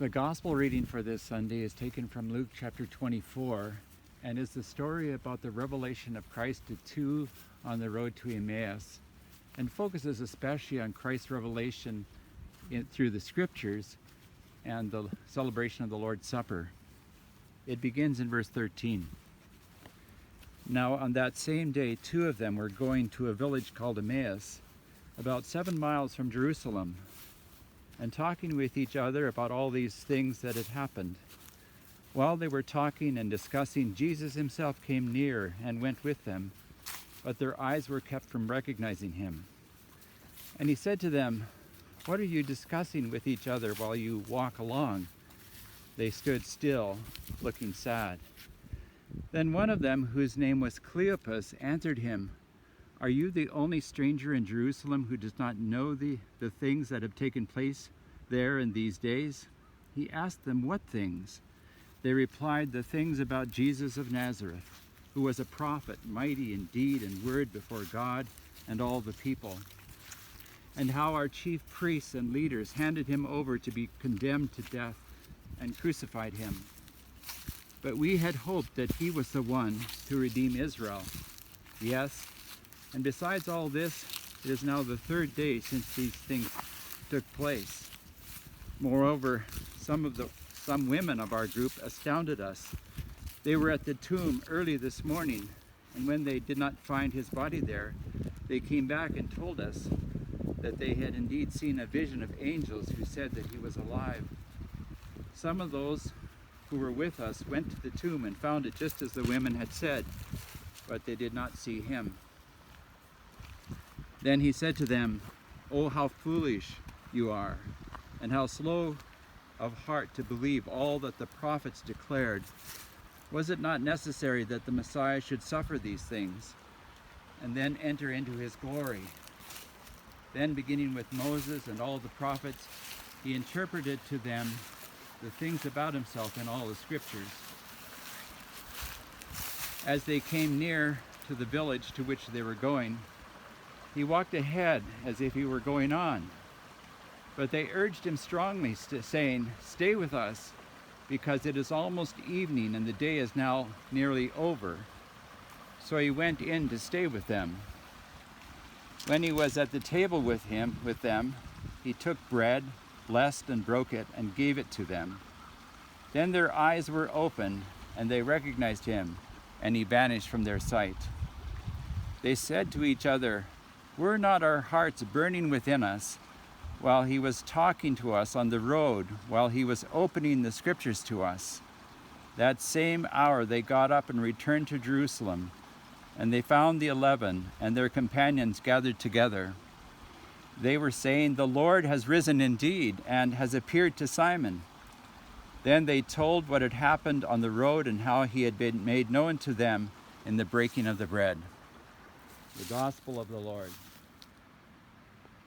The gospel reading for this Sunday is taken from Luke chapter 24 and is the story about the revelation of Christ to two on the road to Emmaus, and focuses especially on Christ's revelation through the scriptures and the celebration of the Lord's Supper. It begins in verse 13. Now on that same day, two of them were going to a village called Emmaus, about 7 miles from Jerusalem, and talking with each other about all these things that had happened. While they were talking and discussing, Jesus himself came near and went with them, but their eyes were kept from recognizing him. And he said to them, "What are you discussing with each other while you walk along?" They stood still, looking sad. Then one of them, whose name was Cleopas, answered him, "Are you the only stranger in Jerusalem who does not know the things that have taken place there in these days?" He asked them, "What things?" They replied, "The things about Jesus of Nazareth, who was a prophet, mighty in deed and word before God and all the people, and how our chief priests and leaders handed him over to be condemned to death and crucified him. But we had hoped that he was the one to redeem Israel. Yes, and besides all this, it is now the third day since these things took place. Moreover, some women of our group astounded us. They were at the tomb early this morning, and when they did not find his body there, they came back and told us that they had indeed seen a vision of angels who said that he was alive. Some of those who were with us went to the tomb and found it just as the women had said, but they did not see him." Then he said to them, "Oh, how foolish you are, and how slow of heart to believe all that the prophets declared. Was it not necessary that the Messiah should suffer these things, and then enter into his glory?" Then, beginning with Moses and all the prophets, he interpreted to them the things about himself in all the scriptures. As they came near to the village to which they were going, he walked ahead as if he were going on. But they urged him strongly, saying, "Stay with us, because it is almost evening and the day is now nearly over." So he went in to stay with them. When he was at the table with them, he took bread, blessed and broke it, and gave it to them. Then their eyes were opened, and they recognized him, and he vanished from their sight. They said to each other, "Were not our hearts burning within us while he was talking to us on the road, while he was opening the scriptures to us?" That same hour they got up and returned to Jerusalem, and they found the 11 and their companions gathered together. They were saying, "The Lord has risen indeed and has appeared to Simon." Then they told what had happened on the road and how he had been made known to them in the breaking of the bread. The Gospel of the Lord.